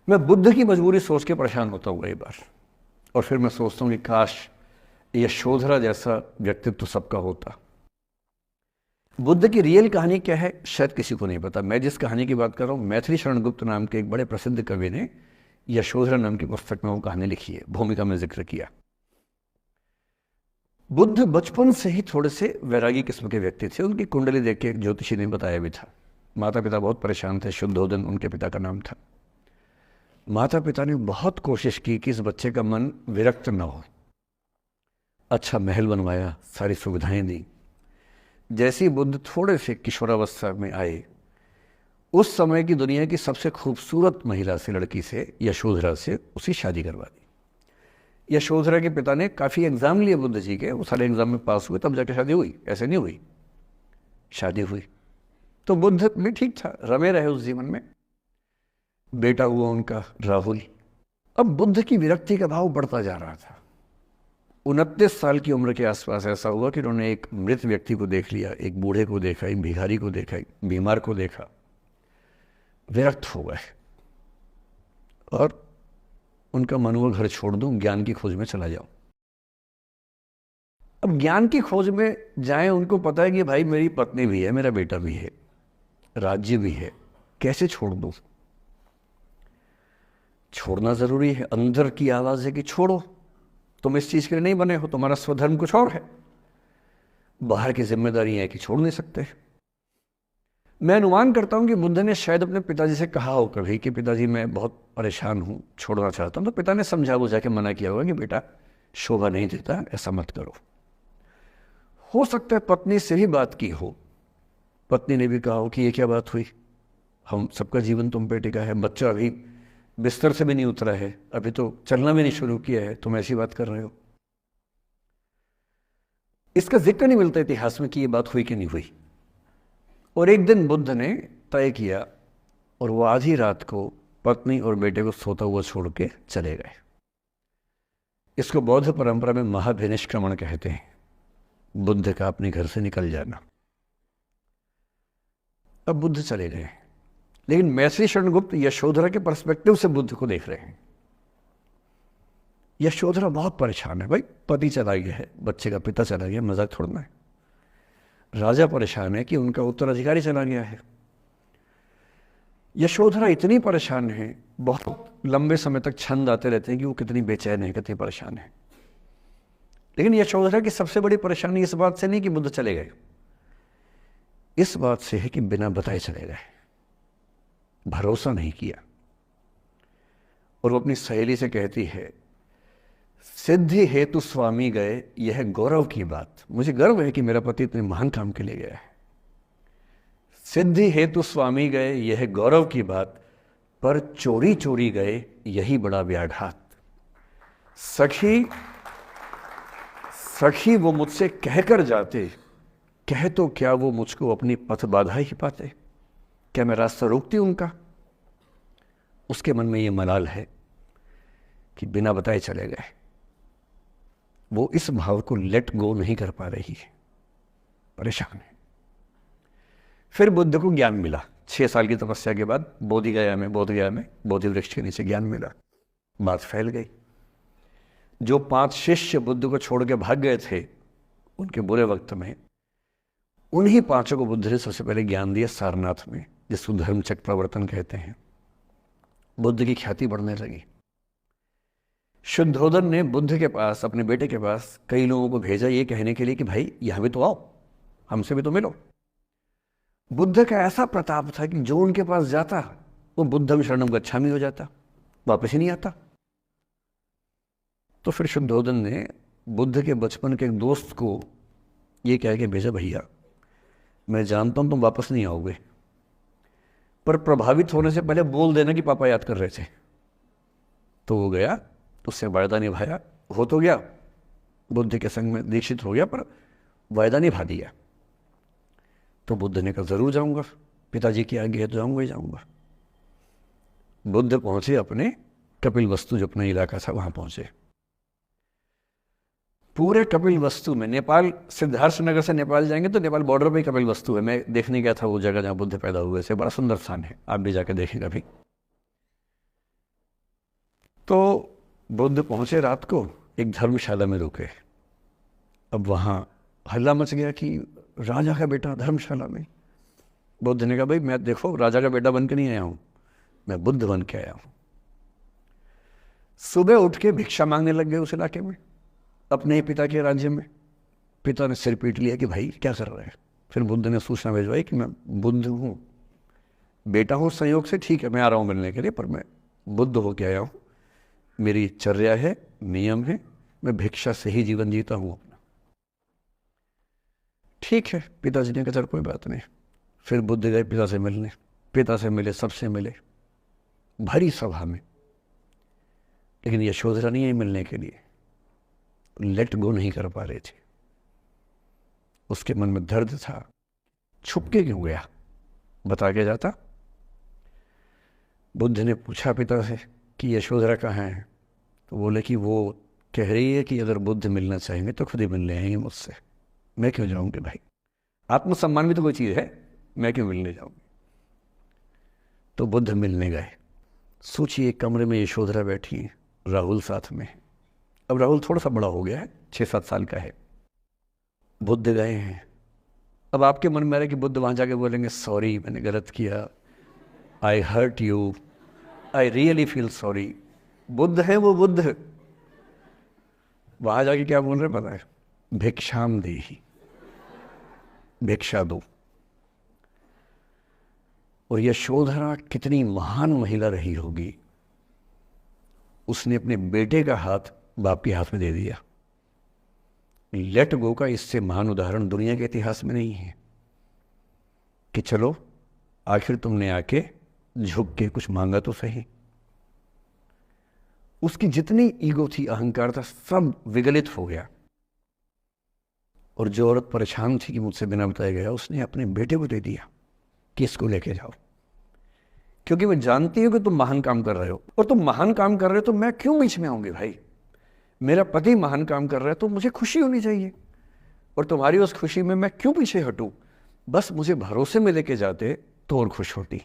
मैं बुद्ध की मजबूरी सोच के परेशान होता हूँ कई बार, और फिर मैं सोचता हूँ कि काश यशोधरा जैसा व्यक्तित्व सबका होता। बुद्ध की रियल कहानी क्या है शायद किसी को नहीं पता। मैं जिस कहानी की बात कर रहा हूँ, मैथिली शरण गुप्त नाम के एक बड़े प्रसिद्ध कवि ने यशोधरा नाम की पुस्तक में वो कहानी लिखी है, भूमिका में जिक्र किया। बुद्ध बचपन से ही थोड़े से वैरागी किस्म के व्यक्ति थे। उनकी कुंडली देख के एक ज्योतिषी ने बताया भी था। माता पिता बहुत परेशान थे, शुद्धोदन उनके पिता का नाम था। माता पिता ने बहुत कोशिश की कि इस बच्चे का मन विरक्त न हो। अच्छा महल बनवाया, सारी सुविधाएं दी। जैसे ही बुद्ध थोड़े से किशोरावस्था में आए, उस समय की दुनिया की सबसे खूबसूरत महिला से, लड़की से, यशोधरा से उसकी शादी करवा दी। यशोधरा के पिता ने काफ़ी एग्ज़ाम लिए बुद्ध जी के, वो सारे एग्ज़ाम में पास हुए, तब जाके शादी हुई। ऐसे नहीं हुई, शादी हुई। तो बुद्ध भी ठीक था, रमे रहे उस जीवन में। बेटा हुआ उनका राहुल। अब बुद्ध की विरक्ति का भाव बढ़ता जा रहा था। 29 साल की उम्र के आसपास ऐसा हुआ कि उन्होंने एक मृत व्यक्ति को देख लिया, एक बूढ़े को देखा, एक भिखारी को देखा, एक बीमार को देखा। विरक्त हो गए और उनका मन हुआ घर छोड़ दूं, ज्ञान की खोज में चला जाऊं। अब ज्ञान की खोज में जाएं, उनको पता है कि भाई मेरी पत्नी भी है, मेरा बेटा भी है, राज्य भी है, कैसे छोड़ दूं? छोड़ना जरूरी है। अंदर की आवाज है कि छोड़ो, तुम इस चीज के लिए नहीं बने हो, तुम्हारा स्वधर्म कुछ और है। बाहर की जिम्मेदारी है कि छोड़ नहीं सकते। मैं अनुमान करता हूं कि बुद्ध ने शायद अपने पिताजी से कहा हो कभी कि पिताजी मैं बहुत परेशान हूं, छोड़ना चाहता हूं। तो पिता ने समझा बुझा के मना किया होगा कि बेटा शोभा नहीं देता, ऐसा मत करो। हो सकता है पत्नी से भी बात की हो, पत्नी ने भी कहा हो कि ये क्या बात हुई, हम सबका जीवन तुम पे टिका है, बच्चा अभी बिस्तर से भी नहीं उतरा है, अभी तो चलना भी नहीं शुरू किया है, तुम ऐसी बात कर रहे हो। इसका जिक्र नहीं मिलता इतिहास में कि ये बात हुई कि नहीं हुई। और एक दिन बुद्ध ने तय किया और वो आधी रात को पत्नी और बेटे को सोता हुआ छोड़ के चले गए। इसको बौद्ध परंपरा में महाभिनिष्क्रमण कहते हैं, बुद्ध का अपने घर से निकल जाना। अब बुद्ध चले गए, लेकिन मैथिली शरण गुप्त यशोधरा के पर्सपेक्टिव से बुद्ध को देख रहे हैं। यशोधरा बहुत परेशान है, भाई पति चला गया है, बच्चे का पिता चला गया, मजाक छोड़ना है। राजा परेशान है कि उनका उत्तराधिकारी चला गया है। यशोधरा इतनी परेशान है, बहुत लंबे समय तक छंद आते रहते हैं कि वो कितनी बेचैन है, कितनी परेशान है। लेकिन यशोधरा की सबसे बड़ी परेशानी इस बात से नहीं कि बुद्ध चले गए, इस बात से है कि बिना बताए चले गए, भरोसा नहीं किया। और वो अपनी सहेली से कहती है, सिद्धि हेतु स्वामी गए, यह गौरव की बात। मुझे गर्व है कि मेरा पति इतने महान काम के लिए गया है। सिद्धि हेतु स्वामी गए, यह गौरव की बात, पर चोरी चोरी गए, यही बड़ा व्याघात। सखी सखी वो मुझसे कहकर जाते, कह तो क्या वो मुझको अपनी पथ बाधा ही पाते, क्या मैं रास्ता रोकती उनका? उसके मन में ये मलाल है कि बिना बताए चले गए। वो इस भाव को लेट गो नहीं कर पा रही है, परेशान है। फिर बुद्ध को ज्ञान मिला 6 साल की तपस्या के बाद, बोधगया में बोधि वृक्ष के नीचे ज्ञान मिला। बात फैल गई। जो 5 शिष्य बुद्ध को छोड़ के भाग गए थे उनके बुरे वक्त में, उन्हीं 5 को बुद्ध ने सबसे पहले ज्ञान दिया सारनाथ में, जिसको धर्मचक्र प्रवर्तन कहते हैं। बुद्ध की ख्याति बढ़ने लगी। शुद्धोदन ने बुद्ध के पास, अपने बेटे के पास कई लोगों को भेजा ये कहने के लिए कि भाई यहां भी तो आओ, हमसे भी तो मिलो। बुद्ध का ऐसा प्रताप था कि जो उनके पास जाता वो बुद्धम शरणम गच्छामि हो जाता, वापस ही नहीं आता। तो फिर शुद्धोदन ने बुद्ध के बचपन के एक दोस्त को ये कह के भेजा, भैया मैं जानता हूं तुम वापस नहीं आओगे, पर प्रभावित होने से पहले बोल देना कि पापा याद कर रहे थे। तो वो गया, उससे वायदा निभाया, हो तो गया, बुद्ध के संग में दीक्षित हो गया, पर वायदा निभा दिया। तो बुद्ध ने कहा जरूर जाऊंगा, पिताजी की आज्ञा है तो जाऊंगा ही जाऊंगा। बुद्ध पहुंचे अपने कपिल वस्तु, जो अपना इलाका था, वहां पहुंचे। पूरे कपिल वस्तु में, नेपाल सिद्धार्थ नगर से नेपाल जाएंगे तो नेपाल बॉर्डर पे ही कपिल वस्तु है। मैं देखने गया था वो जगह जहां बुद्ध पैदा हुए थे, बड़ा सुंदर स्थान है, आप भी जाकर देखें कभी। तो बुद्ध पहुंचे रात को, एक धर्मशाला में रुके। अब वहाँ हल्ला मच गया कि राजा का बेटा धर्मशाला में। बुद्ध ने कहा, भाई मैं देखो राजा का बेटा बन के नहीं आया हूँ, मैं बुद्ध बन के आया हूँ। सुबह उठ के भिक्षा मांगने लग गए उस इलाके में, अपने ही पिता के राज्य में। पिता ने सिर पीट लिया कि भाई क्या कर रहे हैं। फिर बुद्ध ने सूचना भिजवाई कि मैं बुद्ध हूँ, बेटा हूँ संयोग से, ठीक है मैं आ रहा हूँ मिलने के लिए, पर मैं बुद्ध होके आया हूँ, मेरी चर्या है, नियम है, मैं भिक्षा से ही जीवन जीता हूँ अपना। ठीक है, पिताजी ने कहा चल कोई बात नहीं। फिर बुद्ध गए पिता से मिलने, पिता से मिले, सबसे मिले, भरी सभा में। लेकिन यशोधरा नहीं आई मिलने के लिए, लेट गो नहीं कर पा रहे थे। उसके मन में दर्द था, छुपके क्यों गया, बता के जाता। बुद्ध ने पूछा पिता से कि यशोधरा कहाँ है, तो बोले कि वो कह रही है कि अगर बुद्ध मिलना चाहेंगे तो खुद ही मिलने आएंगे मुझसे, मैं क्यों जाऊंगी भाई, आत्मसम्मान भी तो कोई चीज़ है, मैं क्यों मिलने जाऊंगी। तो बुद्ध मिलने गए। सोचिए कमरे में यशोधरा बैठी, राहुल साथ में। अब राहुल थोड़ा सा बड़ा हो गया है, 6-7 साल का है। बुद्ध गए हैं। अब आपके मन में आ रहा है कि बुद्ध वहाँ जाके बोलेंगे सॉरी मैंने गलत किया, I hurt you, I really feel sorry. बुद्ध है वो बुद्ध, वहाँ जाके क्या बोल रहे पता है, भिक्षाम देहि, भिक्षा दो। और यशोधरा कितनी महान महिला रही होगी, उसने अपने बेटे का हाथ बाप के हाथ में दे दिया। लेट गो का इससे महान उदाहरण दुनिया के इतिहास में नहीं है कि चलो आखिर तुमने आके झुक के कुछ मांगा तो सही। उसकी जितनी ईगो थी, अहंकार था, सब विगलित हो गया। और जो औरत परेशान थी कि मुझसे बिना बताए गया, उसने अपने बेटे को दे दिया कि इसको लेके जाओ, क्योंकि मैं जानती हूं कि तुम महान काम कर रहे हो, और तुम महान काम कर रहे हो तो मैं क्यों बीच में आऊंगी भाई। मेरा पति महान काम कर रहा है तो मुझे खुशी होनी चाहिए, और तुम्हारी उस खुशी में मैं क्यों पीछे हटूं। बस मुझे भरोसे में लेके जाते तो और खुश होती।